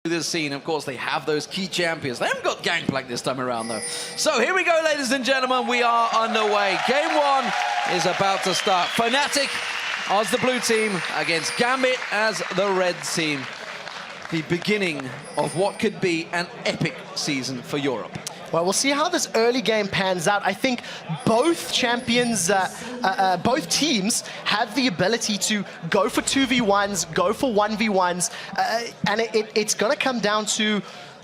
this scene. Of course, they have those key champions. They haven't got Gangplank this time around, though. So here we go, ladies and gentlemen. We are underway. Game one is about to start. Fnatic as the blue team against Gambit as the red team. The beginning of what could be an epic season for Europe. Well, we'll see how this early game pans out. I think both champions, both teams have the ability to go for 2v1s, go for 1v1s, and it's going to come down to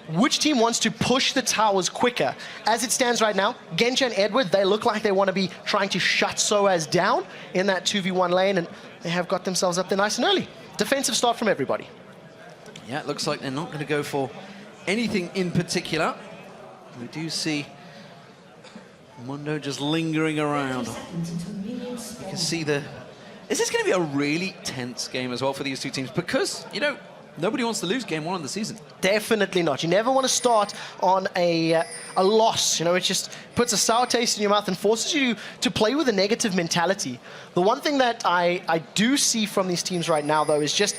which team wants to push the towers quicker. As it stands right now, Genji and Edward, they look like they want to be trying to shut Soaz down in that 2v1 lane, and they have got themselves up there nice and early. Defensive start from everybody. Yeah, it looks like they're not going to go for anything in particular. We do see Mundo just lingering around. You can see the... Is this going to be a really tense game as well for these two teams? Because, you know, nobody wants to lose game one of the season. Definitely not. You never want to start on a loss. You know, it just puts a sour taste in your mouth and forces you to play with a negative mentality. The one thing that I do see from these teams right now, though, is just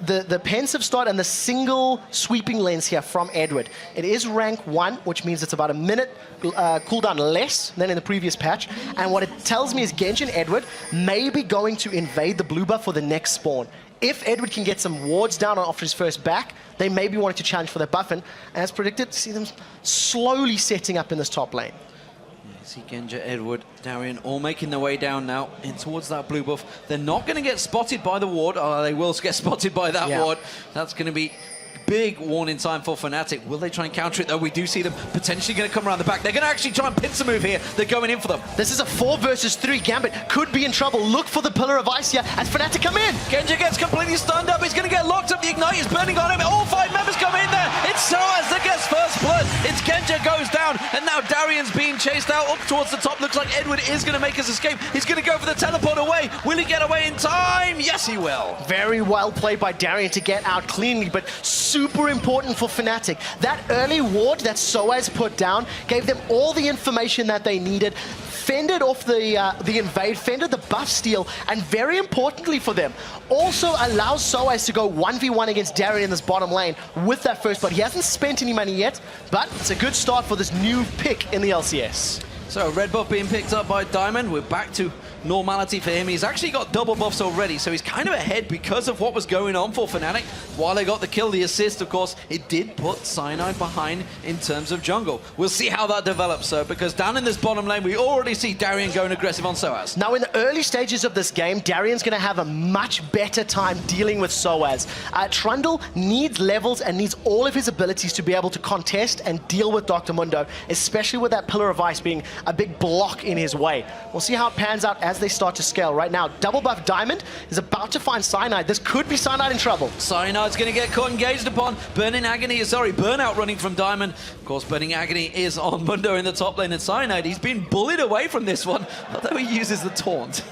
the pensive start and the single sweeping lanes here from Edward. It is rank 1, which means it's about a minute cooldown less than in the previous patch. And what it tells me is Genji and Edward may be going to invade the blue buff for the next spawn. If Edward can get some wards down after his first back, they may be wanting to challenge for their buff. And as predicted, see them slowly setting up in this top lane. See Genji, Edward, Darian all making their way down now in towards that blue buff. They're not going to get spotted by the ward. They will get spotted by that ward. That's going to be big warning time for Fnatic. Will they try and counter it, though? We do see them potentially going to come around the back. They're going to actually try and pinch a move here. They're going in for them. This is a 4 versus 3. Gambit could be in trouble. Look for the Pillar of Ice here as Fnatic come in. Genji gets completely stunned up. He's going to get locked up. The Ignite is burning on him. All 5 members come in there. It's Soaz that gets first blood. It's Genji goes down, and now Darian's being chased out up towards the top. Looks like Edward is going to make his escape. He's going to go for the teleport away. Will he get away in time? Yes, he will. Very well played by Darian to get out cleanly, but super important for Fnatic. That early ward that Soaz put down gave them all the information that they needed, fended off the invade, fended the buff steal, and very importantly for them, also allows Soaz to go 1v1 against Darian in this bottom lane with that first blood. He hasn't spent any money yet, but it's a good start for this new pick in the LCS. So red buff being picked up by Diamond. We're back to normality for him. He's actually got double buffs already, so he's kind of ahead because of what was going on for Fnatic. While they got the kill, the assist, of course, it did put Cyanide behind in terms of jungle. We'll see how that develops, so because down in this bottom lane, we already see Darian going aggressive on Soaz. Now, in the early stages of this game, Darian's going to have a much better time dealing with Soaz. Trundle needs levels and needs all of his abilities to be able to contest and deal with Dr. Mundo, especially with that Pillar of Ice being a big block in his way. We'll see how it pans out as they start to scale. Right now, double buff Diamond is about to find Cyanide. This could be Cyanide in trouble. Cyanide's going to get caught engaged upon. Burnout running from Diamond. Of course, Burning Agony is on Mundo in the top lane, and Cyanide, he's been bullied away from this one, although he uses the taunt.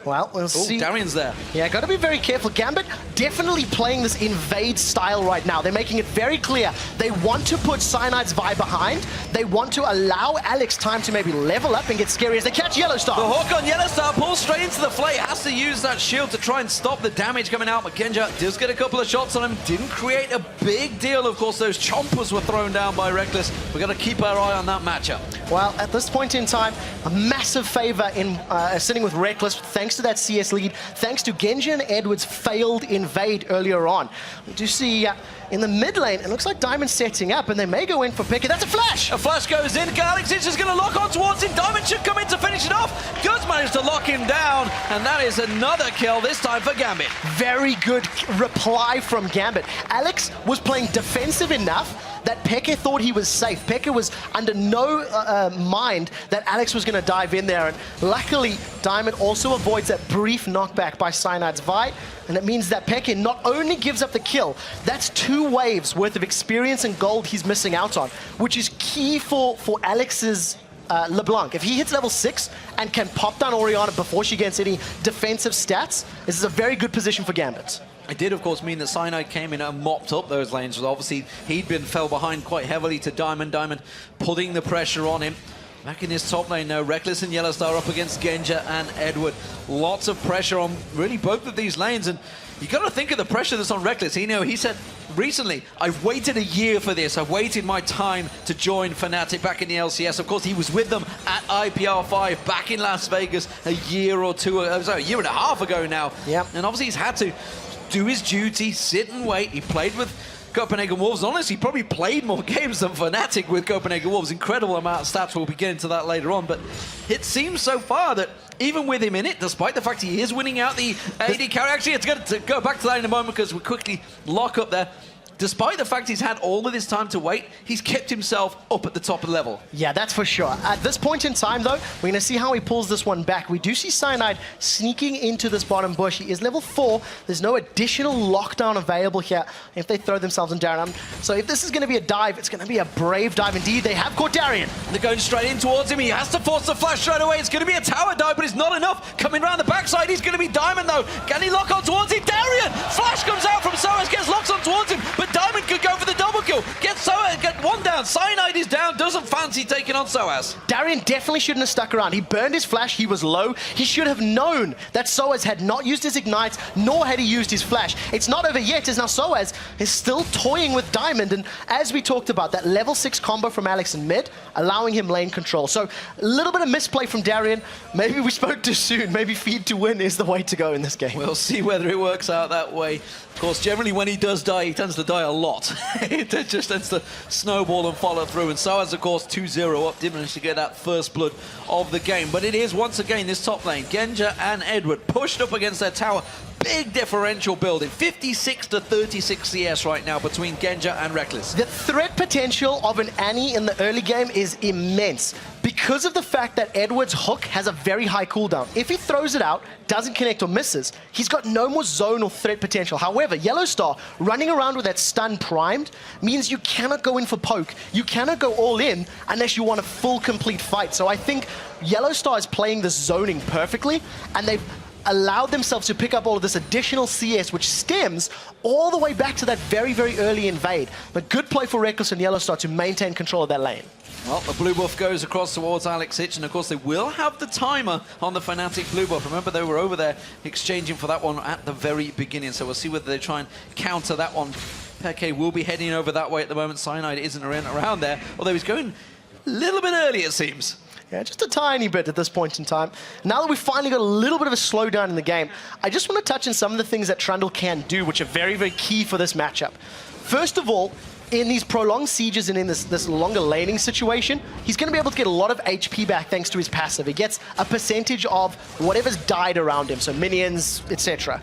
Well, we'll see. Darian's there. Yeah, got to be very careful. Gambit definitely playing this invade style right now. They're making it very clear. They want to put Cyanide's Vi behind. They want to allow Alex time to maybe level up and get scary as they catch Yellowstar. The Hawk on Yellowstar pulls straight into the flay. Has to use that shield to try and stop the damage coming out. But Genji does get a couple of shots on him. Didn't create a big deal. Of course, those chompers were thrown down by Reckless. We've got to keep our eye on that matchup. Well, at this point in time, a massive favor in sitting with Reckless, thanks to that CS lead, thanks to Genji and Edward's failed invade earlier on. We do see in the mid lane, it looks like Diamond's setting up, and they may go in for Picker. That's a flash! A flash goes in. Alex is just going to lock on towards him. Diamond should come in to finish it off. Does manage to lock him down, and that is another kill, this time for Gambit. Very good reply from Gambit. Alex was playing defensive enough that Peke thought he was safe. Peke was under no mind that Alex was going to dive in there, and luckily Diamond also avoids that brief knockback by Cyanide's Vi, and it means that Peke not only gives up the kill, that's 2 waves worth of experience and gold he's missing out on, which is key for Alex's LeBlanc. If he hits level 6 and can pop down Orianna before she gets any defensive stats, this is a very good position for Gambit. It did, of course, mean that Cyanide came in and mopped up those lanes. Obviously, he'd been fell behind quite heavily to Diamond. Diamond putting the pressure on him. Back in this top lane now, Reckless and Yellowstar up against Genji and Edward. Lots of pressure on really both of these lanes, and You got to think of the pressure that's on Reckless. He said recently, I've waited a year for this. I've waited my time to join Fnatic back in the LCS. Of course, he was with them at IPR 5 back in Las Vegas a year or two, sorry, a year and a half ago now. Yep. And obviously he's had to do his duty, sit and wait. He played with Copenhagen Wolves. Honestly, he probably played more games than Fnatic with Copenhagen Wolves. Incredible amount of stats. We'll be getting to that later on. But it seems so far that even with him in it, despite the fact he is winning out the AD carry, actually, it's going to go back to that in a moment because we quickly lock up there. Despite the fact he's had all of this time to wait, he's kept himself up at the top of the level. Yeah, that's for sure. At this point in time, though, we're going to see how he pulls this one back. We do see Cyanide sneaking into this bottom bush. He is level 4. There's no additional lockdown available here if they throw themselves in Darien. So if this is going to be a dive, it's going to be a brave dive indeed. They have caught Darien. They're going straight in towards him. He has to force the flash straight away. It's going to be a tower dive, but it's not enough. Coming around the backside, he's going to be Diamond, though. Can he lock on towards him? Darien! Flash comes out from Soas, gets locked on towards him, but Diamond could go for the double kill. Get Soas, get one down. Cyanide is down, doesn't fancy taking on Soas. Darien definitely shouldn't have stuck around. He burned his flash, he was low. He should have known that Soas had not used his ignites, nor had he used his flash. It's not over yet, as now Soas is still toying with Diamond, and as we talked about, that level 6 combo from Alex in mid, allowing him lane control. So a little bit of misplay from Darien. Maybe we spoke too soon. Maybe feed to win is the way to go in this game. We'll see whether it works out that way. Of course, generally when he does die, he tends to die a lot. It just tends to snowball and follow through. And Soas, of course, 2-0 up, did manage to get that first blood of the game. But it is, once again, this top lane, Genja and Edward, pushed up against their tower. Big differential building, 56 to 36 CS right now between Genja and Reckless. The threat potential of an Annie in the early game is immense because of the fact that Edward's hook has a very high cooldown. If he throws it out, doesn't connect or misses, he's got no more zone or threat potential. However, Yellow Star running around with that stun primed means you cannot go in for poke. You cannot go all in unless you want a full complete fight. So I think Yellow Star is playing this zoning perfectly, and they've allowed themselves to pick up all of this additional CS, which stems all the way back to that very, very early invade. But good play for Reckless and Yellow Star to maintain control of that lane. Well, the blue buff goes across towards Alex Hitch, and of course they will have the timer on the Fnatic blue buff. Remember, they were over there exchanging for that one at the very beginning, so we'll see whether they try and counter that one. Peke will be heading over that way at the moment. Cyanide isn't around there, although he's going a little bit early, it seems. Yeah, just a tiny bit at this point in time. Now that we've finally got a little bit of a slowdown in the game, I just want to touch on some of the things that Trundle can do, which are very, very key for this matchup. First of all, in these prolonged sieges and in this longer laning situation, he's going to be able to get a lot of HP back thanks to his passive. He gets a percentage of whatever's died around him, so minions, etc.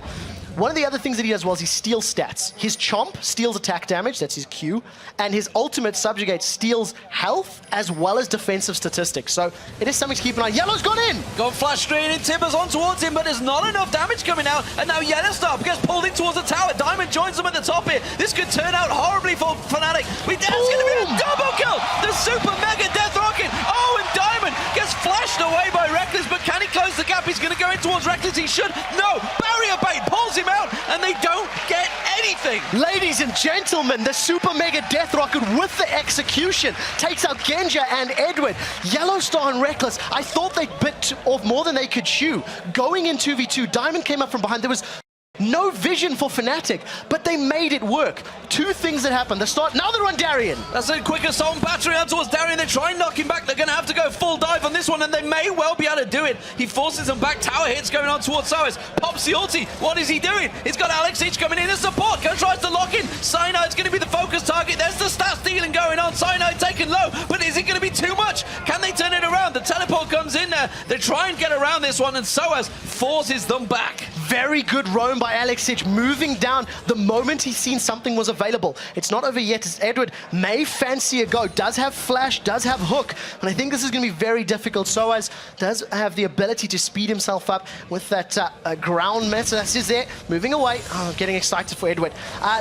One of the other things that he does well is he steals stats. His Chomp steals attack damage, that's his Q, and his ultimate Subjugate steals health as well as defensive statistics. So it is something to keep an eye on. Yellow's gone in! Gone flash straight in, Timbers on towards him, but there's not enough damage coming out, and now Yellow Star gets pulled in towards the tower. Diamond joins them at the top here. This could turn out horribly for Fnatic. That's going to be a double kill! The super mega death rocket! Oh, and Diamond gets flashed away by Reckless, but can he close the gap? He's going to go in towards Reckless. He should. No! Barrier bait pulls him out, and they don't get anything. Ladies and gentlemen, the super mega death rocket with the execution takes out Genja and Edward. Yellow Star and Reckless, I thought they bit off more than they could chew. Going in 2v2, Diamond came up from behind. There was no vision for Fnatic, but they made it work. Two things that happened. They start, now they're on Darien. That's a quick assault battery out towards Darien. They try and knock him back. They're going to have to go full dive on this one, and they may well be able to do it. He forces them back. Tower hits going on towards Soas. Pops the ulti. What is he doing? He's got Alex Hitch coming in as support. Tries to lock in. Cyanide's going to be the focus target. There's the stat stealing going on. Cyanide taken low, but is it going to be too much? Can they turn it around? The teleport comes in there. They try and get around this one, and Soas forces them back. Very good roam by Alex Hitch, moving down the moment he's seen something was available. It's not over yet, as Edward may fancy a go. Does have flash, does have hook, and I think this is going to be very difficult. Soas does have the ability to speed himself up with that ground meta. That's just there, moving away. Oh, getting excited for Edward.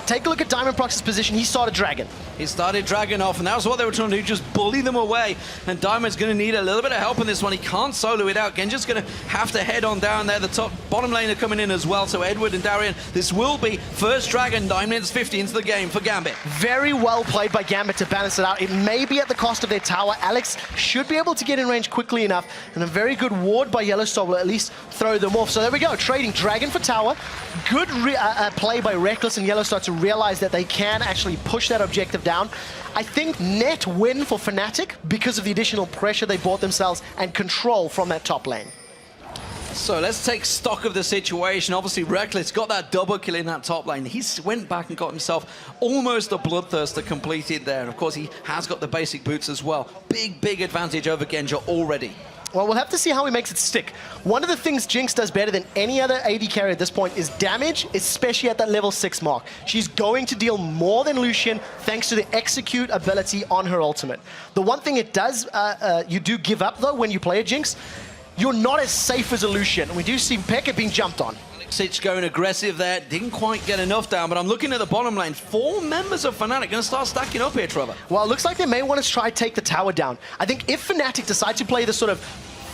Take a look at Diamond Prox's position. He started Dragon. He started Dragon off, and that was what they were trying to do, just bully them away. And Diamond's going to need a little bit of help in this one. He can't solo it out. Genja's going to have to head on down there. The top bottom lane are coming coming in as well. So Edward and Darian, this will be first dragon, 9 minutes 50 into the game for Gambit. Very well played by Gambit to balance it out. It may be at the cost of their tower. Alex should be able to get in range quickly enough, and a very good ward by Yellowstar will at least throw them off. So there we go, trading dragon for tower. Good play by Reckless and Yellowstar to realize that they can actually push that objective down. I think net win for Fnatic because of the additional pressure they brought themselves and control from that top lane. So let's take stock of the situation. Obviously, Reckless got that double kill in that top lane. He went back and got himself almost a bloodthirster completed there. And of course, he has got the basic boots as well. Big advantage over Genja already. Well, we'll have to see how he makes it stick. One of the things Jinx does better than any other AD carry at this point is damage, especially at that level 6 mark. She's going to deal more than Lucian thanks to the execute ability on her ultimate. The one thing it does, you do give up though when you play a Jinx, you're not as safe as a Lucian. We do see Pekka being jumped on. Alexic going aggressive there, didn't quite get enough down, but I'm looking at the bottom lane. 4 members of Fnatic going to start stacking up here, Trevor. Well, it looks like they may want to try to take the tower down. I think if Fnatic decide to play the sort of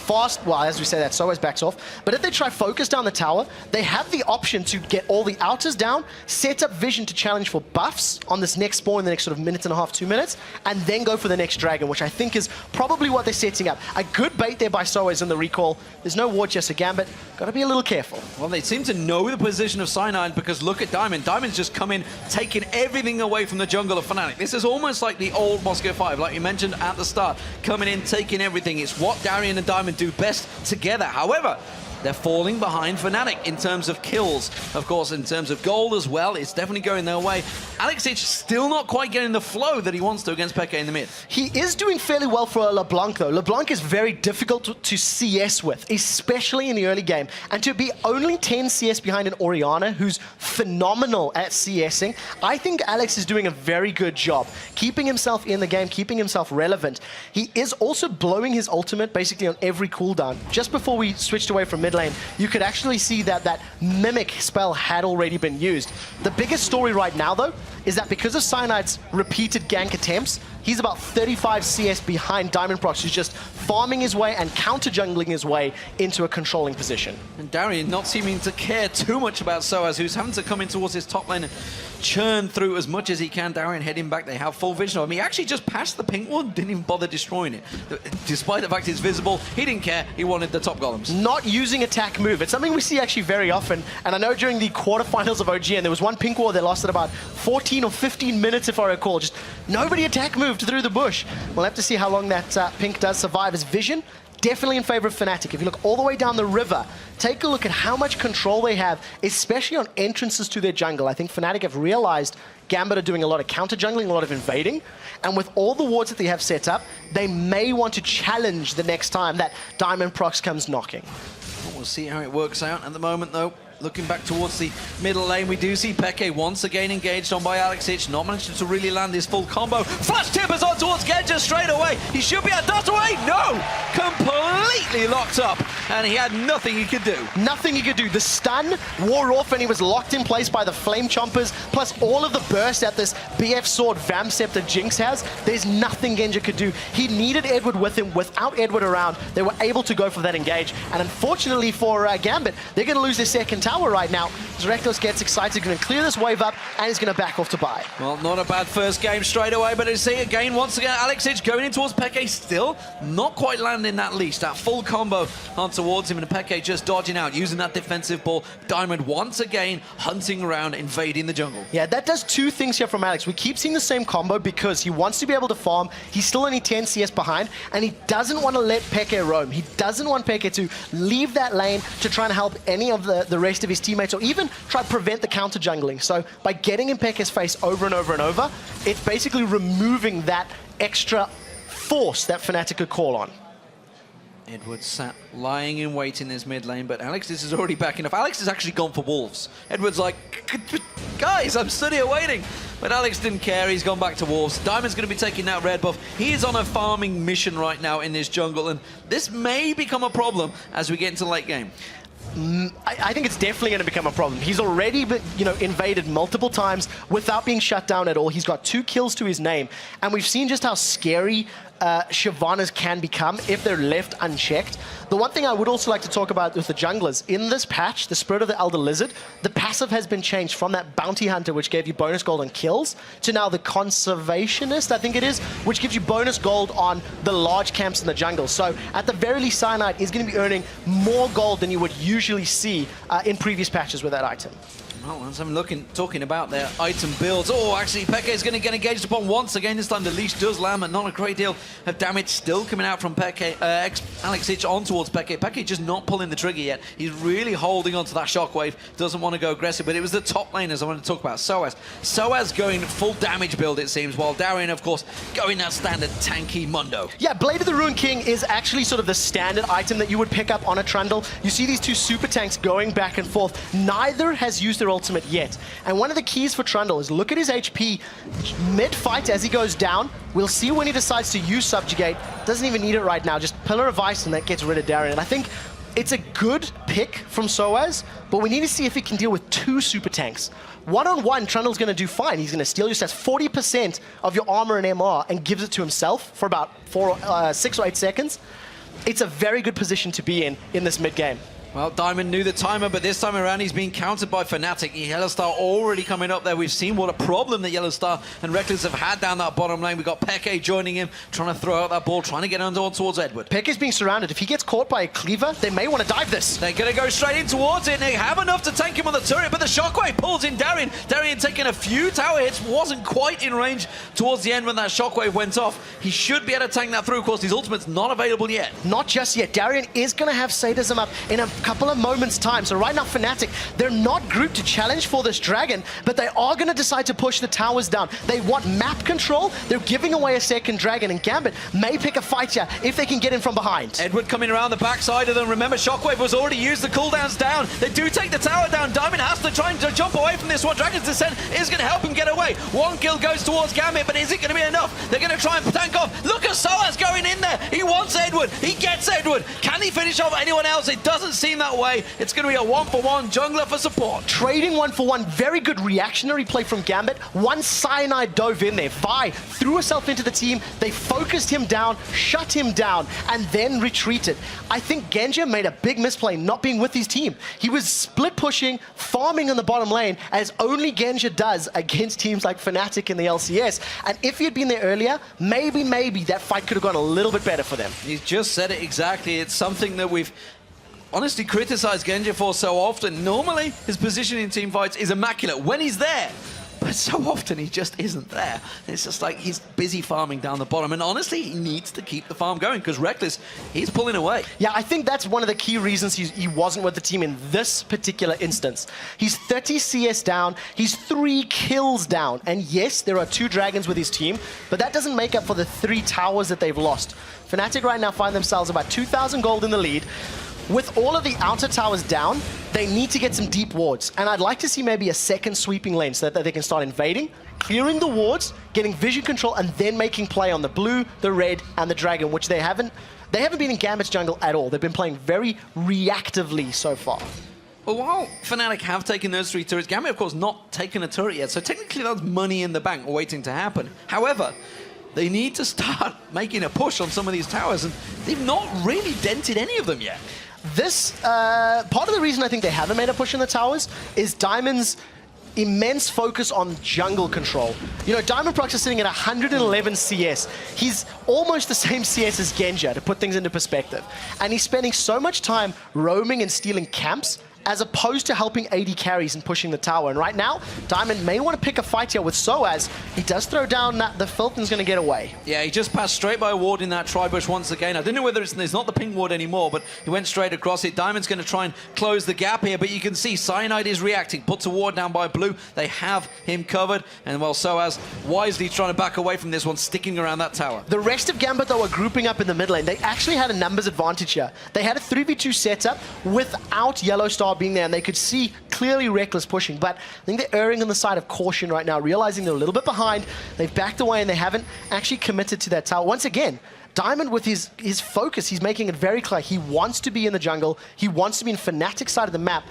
fast, well, as we say that, so always backs off. But if they try focus down the tower, they have the option to get all the outers down, set up vision to challenge for buffs on this next spawn in the next sort of minute and a half, 2 minutes, and then go for the next dragon, which I think is probably what they're setting up. A good bait there by Soaz in the recall. There's no ward just a Gambit. Got to be a little careful. Well, they seem to know the position of Cyanide because look at Diamond. Diamond's just come in, taking everything away from the jungle of Fnatic. This is almost like the old Moscow 5, like you mentioned at the start. Coming in, taking everything. It's what Darian and Diamond do best together. However, they're falling behind Fnatic in terms of kills. Of course, in terms of gold as well, it's definitely going their way. Alexic still not quite getting the flow that he wants to against Pekka in the mid. He is doing fairly well for LeBlanc, though. LeBlanc is very difficult to CS with, especially in the early game. And to be only 10 CS behind an Orianna, who's phenomenal at CSing, I think Alex is doing a very good job, keeping himself in the game, keeping himself relevant. He is also blowing his ultimate basically on every cooldown. Just before we switched away from mid lane, you could actually see that that Mimic spell had already been used. The biggest story right now, though, is that because of Cyanide's repeated gank attempts, he's about 35 CS behind Diamond Prox, who's just farming his way and counter-jungling his way into a controlling position. And Darian not seeming to care too much about Soaz, who's having to come in towards his top lane and churn through as much as he can. Darian heading back, they have full vision of him. He actually just passed the pink one, didn't even bother destroying it. Despite the fact it's visible, he didn't care, he wanted the top golems. Not using attack move, it's something we see actually very often, and I know during the quarterfinals of OGN, there was one pink ward that lasted about 14 or 15 minutes if I recall, just nobody attack moved through the bush. We'll have to see how long that pink does survive. His vision, definitely in favor of Fnatic. If you look all the way down the river, take a look at how much control they have, especially on entrances to their jungle. I think Fnatic have realized Gambit are doing a lot of counter-jungling, a lot of invading, and with all the wards that they have set up, they may want to challenge the next time that Diamond Prox comes knocking. We'll see how it works out at the moment, though. Looking back towards the middle lane, we do see Peke once again engaged on by Alexic, not managing to really land his full combo. Flash tippers on towards Genja straight away. He should be at dot away. No! Completely locked up, and he had nothing he could do. Nothing he could do. The stun wore off and he was locked in place by the Flame Chompers, plus all of the burst that this BF Sword Vamp Scepter Jinx has. There's nothing Genja could do. He needed Edward with him. Without Edward around, they were able to go for that engage. And unfortunately for Gambit, they're going to lose their second tower right now. As Reckless gets excited, going to clear this wave up, and he's going to back off to buy. Well, not a bad first game straight away, but as you see again, once again, Alexic going in towards Peke, still not quite landing that leash, that full combo on towards him, and Peke just dodging out, using that defensive ball. Diamond once again hunting around, invading the jungle. Yeah, that does two things here from Alex. We keep seeing the same combo because he wants to be able to farm. He's still only 10 CS behind, and he doesn't want to let Peke roam. He doesn't want Peke to leave that lane to try and help any of the rest of his teammates, or even try to prevent the counter jungling. So by getting in Peke's face over and over and over, it's basically removing that extra force that Fnatic could call on. Edward sat lying in wait in this mid lane, but Alex is already backing off. Alex has actually gone for wolves. Edward's like, guys, I'm stood here waiting. But Alex didn't care, he's gone back to wolves. Diamond's going to be taking that red buff. He is on a farming mission right now in this jungle, and this may become a problem as we get into the late game. I think it's definitely going to become a problem. He's already been, invaded multiple times without being shut down at all. He's got 2 kills to his name, and we've seen just how scary Shyvana's can become if they're left unchecked. The one thing I would also like to talk about with the junglers, in this patch, the Spirit of the Elder Lizard, the passive has been changed from that Bounty Hunter, which gave you bonus gold on kills, to now the Conservationist, I think it is, which gives you bonus gold on the large camps in the jungle. So at the very least, Cyanide is going to be earning more gold than you would usually see in previous patches with that item. Well, as I'm talking about their item builds. Oh, actually, Peke is going to get engaged upon once again. This time the leash does land, but not a great deal of damage still coming out from Peke. Alex Itch on towards Peke. Peke just not pulling the trigger yet. He's really holding on to that shockwave. Doesn't want to go aggressive, but it was the top laners I want to talk about. Soaz going full damage build, it seems, while Darien, of course, going that standard tanky Mundo. Yeah, Blade of the Ruined King is actually sort of the standard item that you would pick up on a Trundle. You see these two super tanks going back and forth. Neither has used their ultimate yet. And one of the keys for Trundle is look at his HP mid-fight as he goes down. We'll see when he decides to use Subjugate. Doesn't even need it right now. Just Pillar of Ice and that gets rid of Darien. And I think it's a good pick from Soaz, but we need to see if he can deal with two super tanks. One-on-one, Trundle's going to do fine. He's going to steal your stats 40% of your armor and MR and gives it to himself for about 6 or 8 seconds. It's a very good position to be in this mid-game. Well, Diamond knew the timer, but this time around he's being countered by Fnatic. Yellowstar already coming up there. We've seen what a problem that Yellowstar and Reckless have had down that bottom lane. We've got Peke joining him, trying to throw out that ball, trying to get on towards Edward. Peke's being surrounded. If he gets caught by a cleaver, they may want to dive this. They're going to go straight in towards it, and they have enough to tank him on the turret, but the shockwave pulls in Darien. Darien taking a few tower hits, wasn't quite in range towards the end when that shockwave went off. He should be able to tank that through. Of course, his ultimate's not available yet. Not just yet. Darien is going to have sadism up in a couple of moments' time. So right now, Fnatic, they're not grouped to challenge for this dragon, but they are going to decide to push the towers down. They want map control. They're giving away a second dragon, and Gambit may pick a fight here if they can get in from behind. Edward coming around the backside of them. Remember, Shockwave was already used. The cooldown's down. They do take the tower down. Diamond has to try and jump away from this one. Dragon's Descent is going to help him get away. One kill goes towards Gambit, but is it going to be enough? They're going to try and tank off. Look at Soaz going in there. He wants Edward. He gets Edward. Can he finish off anyone else? It doesn't seem that way. It's going to be a 1-for-1 jungler for support. Trading 1-for-1. Very good reactionary play from Gambit. Once Cyanide dove in there, Vi threw herself into the team. They focused him down, shut him down, and then retreated. I think Genja made a big misplay not being with his team. He was split pushing, farming in the bottom lane, as only Genja does against teams like Fnatic in the LCS. And if he had been there earlier, maybe that fight could have gone a little bit better for them. He's just said it exactly. It's something that we've honestly criticized Genja for so often. Normally, his position in team fights is immaculate when he's there. But so often he just isn't there. It's just like he's busy farming down the bottom. And honestly, he needs to keep the farm going because Reckless, he's pulling away. Yeah, I think that's one of the key reasons he wasn't with the team in this particular instance. He's 30 CS down. He's 3 kills down. And yes, there are 2 dragons with his team, but that doesn't make up for the 3 towers that they've lost. Fnatic right now find themselves about 2,000 gold in the lead. With all of the outer towers down, they need to get some deep wards. And I'd like to see maybe a second sweeping lane so that they can start invading, clearing the wards, getting vision control, and then making play on the blue, the red, and the dragon, which they haven't been in Gambit's jungle at all. They've been playing very reactively so far. Well, while Fnatic have taken those 3 turrets, Gambit, of course, not taken a turret yet. So technically that's money in the bank waiting to happen. However, they need to start making a push on some of these towers, and they've not really dented any of them yet. This, part of the reason I think they haven't made a push in the towers is Diamond's immense focus on jungle control. You know, Diamond Prox is sitting at 111 CS. He's almost the same CS as Genja, to put things into perspective. And he's spending so much time roaming and stealing camps as opposed to helping AD carries and pushing the tower. And right now, Diamond may want to pick a fight here with Soaz. He does throw down that the Filton's going to get away. Yeah, he just passed straight by a ward in that tri-bush once again. I don't know whether it's not the ping ward anymore, but he went straight across it. Diamond's going to try and close the gap here, but you can see Cyanide is reacting. Puts a ward down by blue. They have him covered. And while Soaz wisely trying to back away from this one, sticking around that tower. The rest of Gambit, though, are grouping up in the mid lane. They actually had a numbers advantage here. They had a 3v2 setup without Yellowstar being there, and they could see clearly Reckless pushing, but I think they're erring on the side of caution right now, realizing they're a little bit behind. They've backed away and they haven't actually committed to that tower. Once again, Diamond with his focus, he's making it very clear. He wants to be in the jungle. He wants to be in Fnatic's side of the map,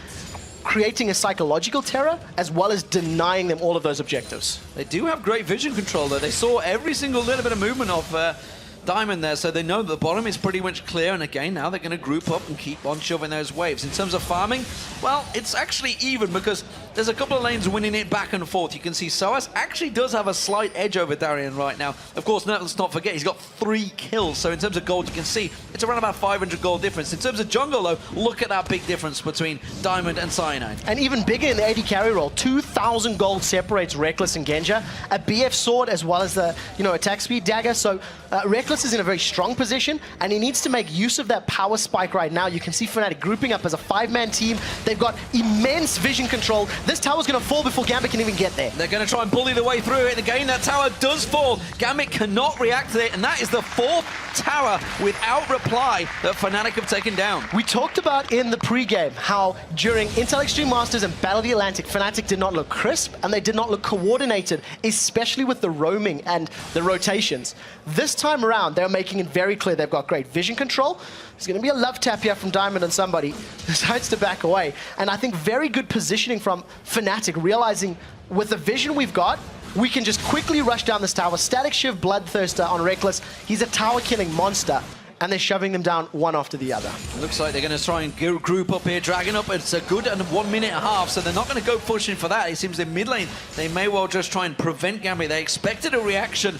creating a psychological terror as well as denying them all of those objectives. They do have great vision control though. They saw every single little bit of movement of Diamond there, so they know the bottom is pretty much clear, and again, now they're going to group up and keep on shoving those waves. In terms of farming, well, it's actually even because there's a couple of lanes winning it back and forth. You can see Soas actually does have a slight edge over Darien right now. Of course, let's not forget, he's got 3 kills, so in terms of gold, you can see it's around about 500 gold difference. In terms of jungle, though, look at that big difference between Diamond and Cyanide. And even bigger in the AD carry role, 2,000 gold separates Reckless and Genja, a BF sword as well as the attack speed dagger. So Reckless is in a very strong position, and he needs to make use of that power spike right now. You can see Fnatic grouping up as a 5-man team. They've got immense vision control. This tower's going to fall before Gambit can even get there. They're going to try and bully the way through it. And again, that tower does fall. Gambit cannot react to it, and that is the 4th tower without reply that Fnatic have taken down. We talked about in the pregame how during Intel Extreme Masters and Battle of the Atlantic, Fnatic did not look crisp and they did not look coordinated, especially with the roaming and the rotations. This time around, they're making it very clear they've got great vision control. There's going to be a love tap here from Diamond and somebody decides to back away. And I think very good positioning from Fnatic, realizing with the vision we've got, we can just quickly rush down this tower. Static Shiv Bloodthirster on Reckless. He's a tower-killing monster. And they're shoving them down one after the other. Looks like they're going to try and group up here, dragging up. It's a good 1.5 minutes, so they're not going to go pushing for that. It seems in mid lane, they may well just try and prevent Gambit. They expected a reaction.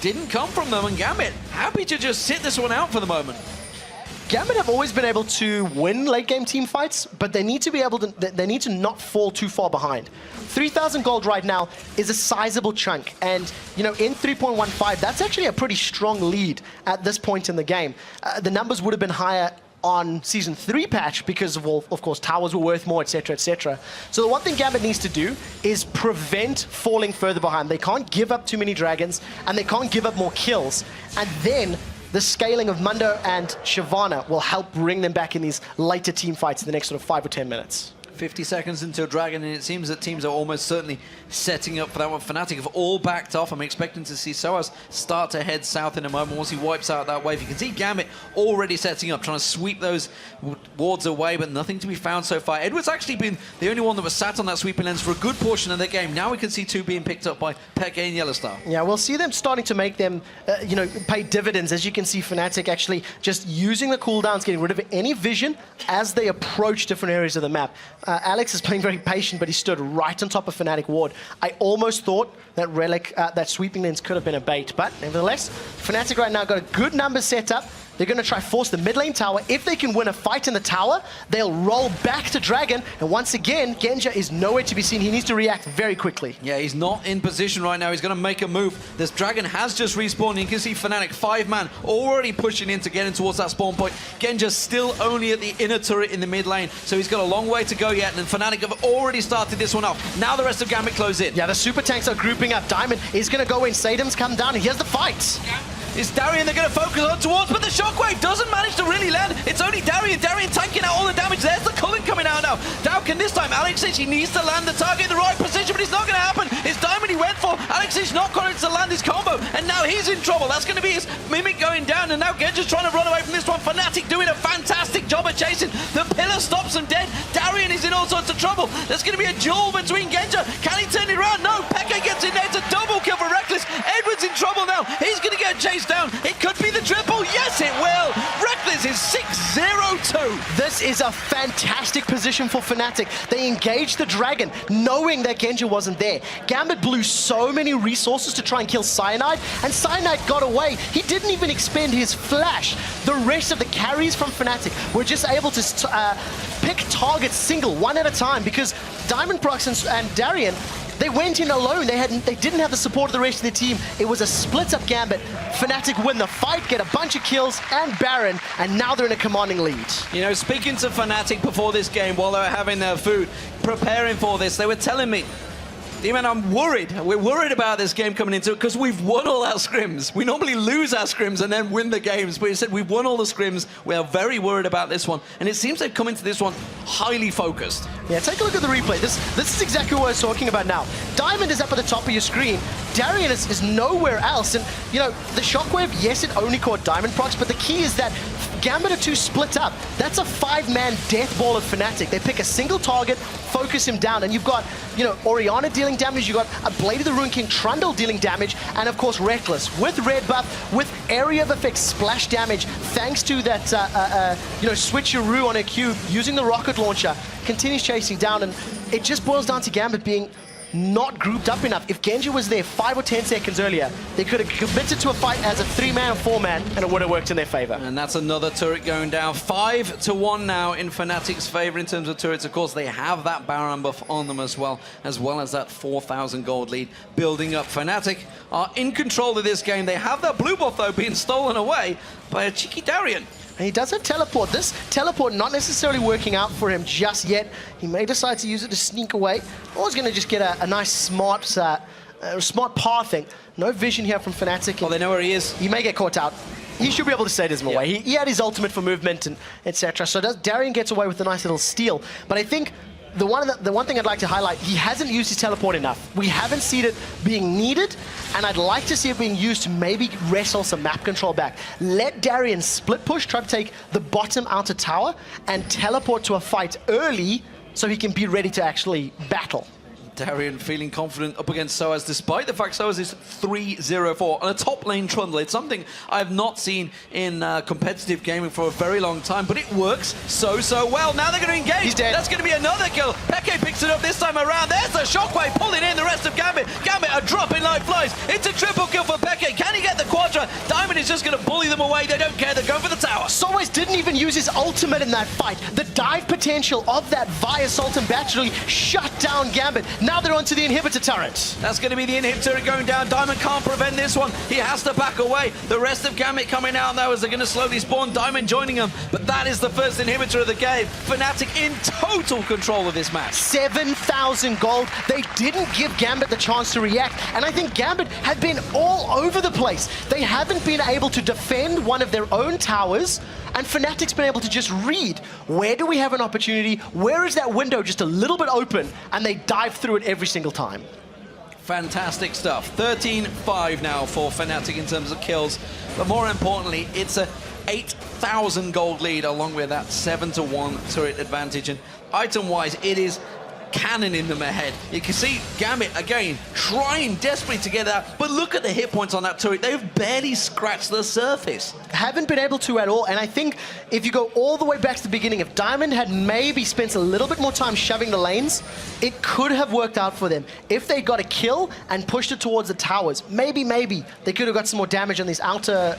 Didn't come from them, and Gambit happy to just sit this one out for the moment. Gambit have always been able to win late game team fights, but they need to be able to, they need to not fall too far behind. 3,000 gold right now is a sizable chunk, and in 3.15, that's actually a pretty strong lead at this point in the game. The numbers would have been higher on Season 3 patch because of course, towers were worth more, etc., etc. So the one thing Gambit needs to do is prevent falling further behind. They can't give up too many dragons, and they can't give up more kills, and then the scaling of Mundo and Shyvana will help bring them back in these later team fights in the next sort of 5 or 10 minutes. 50 seconds into a Dragon, and it seems that teams are almost certainly setting up for that one. Fnatic have all backed off. I'm expecting to see Soas start to head south in a moment once he wipes out that wave. You can see Gambit already setting up, trying to sweep those wards away, but nothing to be found so far. Edward's actually been the only one that was sat on that sweeping lens for a good portion of the game. Now we can see 2 being picked up by Peke and Yellowstar. Yeah, we'll see them starting to make them, pay dividends. As you can see, Fnatic actually just using the cooldowns, getting rid of any vision as they approach different areas of the map. Alex is playing very patient, but he stood right on top of Fnatic ward. I almost thought that Relic, that sweeping lens could have been a bait, but nevertheless, Fnatic right now got a good number set up. They're going to try force the mid lane tower. If they can win a fight in the tower, they'll roll back to Dragon. And once again, Genja is nowhere to be seen. He needs to react very quickly. Yeah, he's not in position right now. He's going to make a move. This Dragon has just respawned. You can see Fnatic, 5-man, already pushing in to get in towards that spawn point. Genja's still only at the inner turret in the mid lane, so he's got a long way to go yet. And Fnatic have already started this one off. Now the rest of Gambit close in. Yeah, the super tanks are grouping up. Diamond is going to go in. Sadum's come down, and here's the fight. It's Darien they're going to focus on towards, but the shockwave doesn't manage to really land. It's only Darien. Darien tanking out all the damage. There's the culling coming out now. Dowkin this time. Alexich, he needs to land the target in the right position, but it's not going to happen. It's Diamond he went for. Alexich not going to land his combo, and now he's in trouble. That's going to be his Mimic going down, and now Genja's trying to run away from this one. Fnatic doing a fantastic job of chasing. The pillar stops him dead. Darien is in all sorts of trouble. There's going to be a duel between Genja. Can he turn it around? No. Peke gets in there. It's a double kill for Reckless. Edward's in trouble now. He's going to get chased down. It could be the triple. Yes, it will. Reckless is 6-0-2. This is a fantastic position for Fnatic. They engaged the Dragon, knowing that Genja wasn't there. Gambit blew so many resources to try and kill Cyanide, and Cyanide got away. He didn't even expend his flash. The rest of the carries from Fnatic were just able to pick targets single, one at a time, because Diamond Prox and Darien, they went in alone. They didn't have the support of the rest of the team. It was a split-up Gambit. Fnatic win the fight, get a bunch of kills and Baron, and now they're in a commanding lead. Speaking to Fnatic before this game, while they were having their food, preparing for this, they were telling me, D-Man, I'm worried. We're worried about this game coming into it because we've won all our scrims. We normally lose our scrims and then win the games, but he said we've won all the scrims. We are very worried about this one, and it seems they've come into this one highly focused. Yeah, take a look at the replay. This is exactly what I was talking about now. Diamond is up at the top of your screen. Darien is nowhere else, and the shockwave, yes, it only caught Diamond Prox, but the key is that Gambit are too split up. That's a 5-man death ball of Fnatic. They pick a single target, focus him down, and you've got, you know, Orianna dealing damage, you've got a Blade of the Rune King Trundle dealing damage, and of course Reckless with red buff, with area of effect splash damage, thanks to that, you know, switcheroo on a cube, using the rocket launcher, continues chasing down, and it just boils down to Gambit being not grouped up enough. If Genji was there 5 or 10 seconds earlier, they could have committed to a fight as a 3-man, 4-man, and it would have worked in their favor. And that's another turret going down. 5-1 now in Fnatic's favor in terms of turrets. Of course, they have that Baron buff on them as well as that 4,000 gold lead building up. Fnatic are in control of this game. They have that blue buff, though, being stolen away by a cheeky Darien. And he does have teleport. This teleport not necessarily working out for him just yet. He may decide to use it to sneak away, or he's going to just get a nice smart pathing. No vision here from Fnatic. Well, they know where he is. He may get caught out. He should be able to save him away. He had his ultimate for movement and etc. So Darien gets away with a nice little steal. But I think the one thing I'd like to highlight, he hasn't used his teleport enough. We haven't seen it being needed, and I'd like to see it being used to maybe wrestle some map control back. Let Darien split push, try to take the bottom outer tower, and teleport to a fight early so he can be ready to actually battle. Darien feeling confident up against Soaz, despite the fact Soaz is 3-0-4 on a top lane trundle. It's something I have not seen in competitive gaming for a very long time, but it works so well. Now they're going to engage. He's dead. That's going to be another kill. Peke picks it up this time around. There's the shockwave pulling in the rest of Gambit. Gambit are dropping like flies. It's a triple kill for Peke. Can he get the Quadra? Diamond is just going to bully them away. They don't care. They're going for the tower. Soaz didn't even use his ultimate in that fight. The dive potential of that Via Sultan battery shut down Gambit. Now they're onto the inhibitor turret. That's going to be the inhibitor going down. Diamond can't prevent this one. He has to back away. The rest of Gambit coming out now as they're going to slowly spawn. Diamond joining them. But that is the first inhibitor of the game. Fnatic in total control of this match. 7,000 gold. They didn't give Gambit the chance to react. And I think Gambit have been all over the place. They haven't been able to defend one of their own towers. And Fnatic's been able to just read, where do we have an opportunity? Where is that window just a little bit open? And they dive through it every single time. Fantastic stuff. 13-5 now for Fnatic in terms of kills. But more importantly, it's a 8,000 gold lead along with that 7-1 turret advantage. And item-wise, it is cannon in them ahead. You can see Gambit, again, trying desperately to get that, but look at the hit points on that turret. They've barely scratched the surface. Haven't been able to at all, and I think if you go all the way back to the beginning, if Diamond had maybe spent a little bit more time shoving the lanes, it could have worked out for them. If they got a kill and pushed it towards the towers, maybe they could have got some more damage on these outer,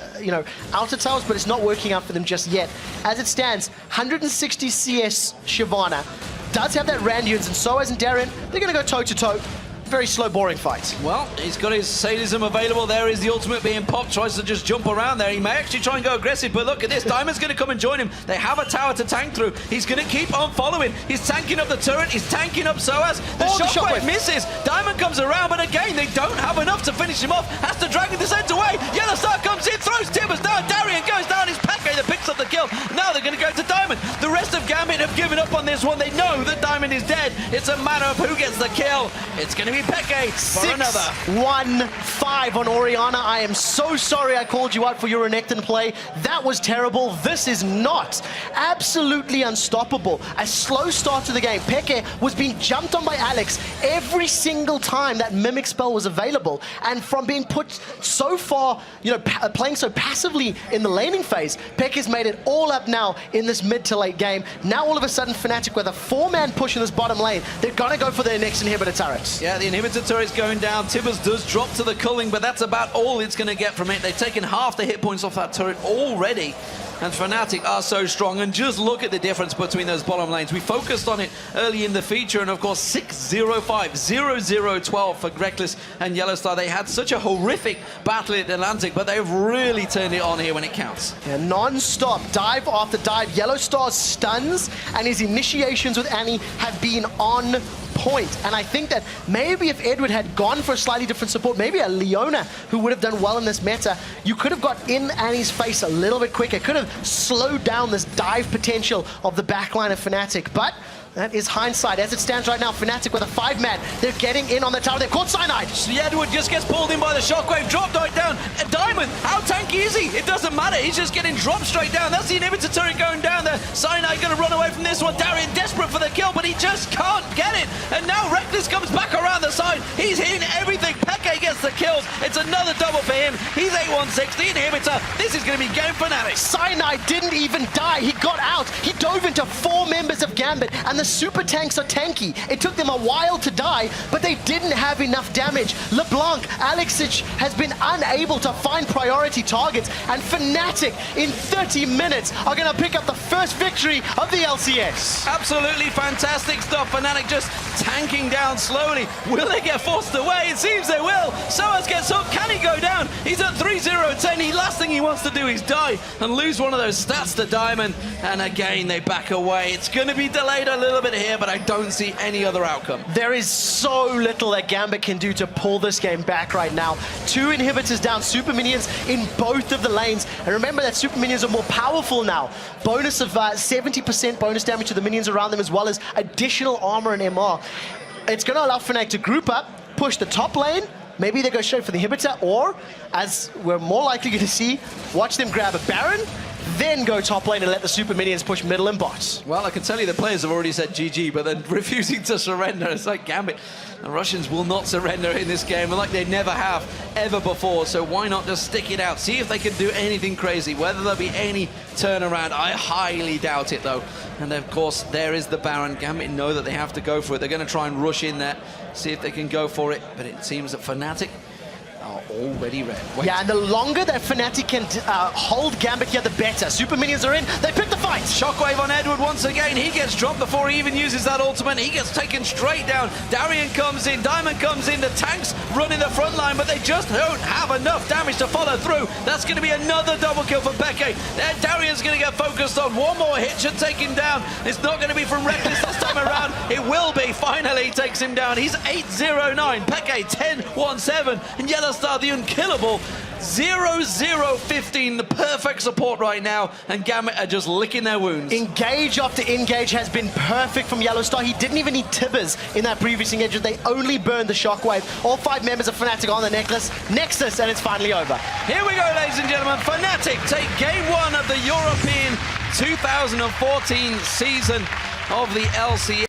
outer towers, but it's not working out for them just yet. As it stands, 160 CS Shyvana does have that Randuin's, and Soaz and Darien, they're going to go toe-to-toe. Very slow, boring fight. Well, he's got his sadism available. There is the ultimate being popped. Tries to just jump around there. He may actually try and go aggressive, but look at this. Diamond's going to come and join him. They have a tower to tank through. He's going to keep on following. He's tanking up the turret. He's tanking up Soaz. The shockwave misses. Diamond comes around, but again, they don't have enough to finish him off. Has to drag the descent away. Yellow Star comes in, throws Timbers down. Darien goes down. It's Peke that picks up the kill. Now they're going to go to Diamond. The rest of Gambit have given up on this one. They know that Diamond is dead. It's a matter of who gets the kill. It's going to be Peke. 6-1-5 on Orianna. I am so sorry I called you out for your Renekton play. That was terrible. This is not. Absolutely unstoppable. A slow start to the game. Peke was being jumped on by Alex every single time that Mimic spell was available. And from being put so far, playing so passively in the laning phase, Peke's made it all up now in this mid to late game. Now all of a sudden Fnatic with a 4-man push in this bottom lane. They're going to go for their next inhibitor turret. Yeah, the inhibitor turret's going down. Tibbers does drop to the culling, but that's about all it's going to get from it. They've taken half the hit points off that turret already. And Fnatic are so strong, and just look at the difference between those bottom lanes. We focused on it early in the feature, and of course 6-0-5, 0-0-12 for Reckless and Yellow Star. They had such a horrific battle at Atlantic, but they've really turned it on here when it counts. Yeah, non-stop, dive after dive. Yellow Star's stuns and his initiations with Annie have been on point. And I think that maybe if Edward had gone for a slightly different support, maybe a Leona who would have done well in this meta, you could have got in Annie's face a little bit quicker, could have slowed down this dive potential of the backline of Fnatic. But That is hindsight. As it stands right now, Fnatic with a 5-man. They're getting in on the tower. They've caught Cyanide. Edward just gets pulled in by the shockwave, dropped right down. Diamond, how tanky is he? It doesn't matter. He's just getting dropped straight down. That's the inhibitor turret going down there. Cyanide going to run away from this one. Darien desperate for the kill, but he just can't get it. And now Reckless comes back around the side. He's hitting everything. Peke gets the kills. It's another double for him. He's 816, the inhibitor. This is going to be game Fnatic. Cyanide didn't even die. He got out. He dove into 4 members of Gambit, and the super tanks are tanky. It took them a while to die, but they didn't have enough damage. LeBlanc, Alexic has been unable to find priority targets, and Fnatic in 30 minutes are going to pick up the first victory of the LCS. Absolutely fantastic stuff. Fnatic just tanking down slowly. Will they get forced away? It seems they will. Soaz gets hooked. Can he go down? He's at 3-0-10. The last thing he wants to do is die and lose one of those stats to Diamond. And again, they back away. It's going to be delayed a little bit here, but I don't see any other outcome. There is so little that Gambit can do to pull this game back right now. 2 inhibitors down, super minions in both of the lanes. And remember that super minions are more powerful now. Bonus of 70% bonus damage to the minions around them, as well as additional armor and MR. It's going to allow Fnatic to group up, push the top lane. Maybe they go straight for the inhibitor, or, as we're more likely going to see, watch them grab a Baron, then go top lane and let the super minions push middle and bot. Well, I can tell you the players have already said GG, but they're refusing to surrender. It's like Gambit. The Russians will not surrender in this game, like they never have ever before. So why not just stick it out? See if they can do anything crazy. Whether there'll be any turnaround, I highly doubt it, though. And of course, there is the Baron. Gambit know that they have to go for it. They're going to try and rush in there, see if they can go for it. But it seems that Fnatic are already red. Wait. Yeah, and the longer that Fnatic can hold Gambit here, the better. Super minions are in. They pick the fight. Shockwave on Edward once again. He gets dropped before he even uses that ultimate. He gets taken straight down. Darien comes in. Diamond comes in. The tanks run in the front line, but they just don't have enough damage to follow through. That's going to be another double kill for Peke. Darien's going to get focused on. One more hit should take him down. It's not going to be from Reckless this time around. It will be. Finally takes him down. He's 8-0-9. Peke 10-1-7. And Yellowstar, the unkillable, 0-0-15, the perfect support right now, and Gambit are just licking their wounds. Engage after engage has been perfect from Yellowstar. He didn't even need Tibbers in that previous engagement. They only burned the shockwave. All 5 members of Fnatic on the Nexus, and it's finally over. Here we go, ladies and gentlemen. Fnatic take game 1 of the European 2014 season of the LCS.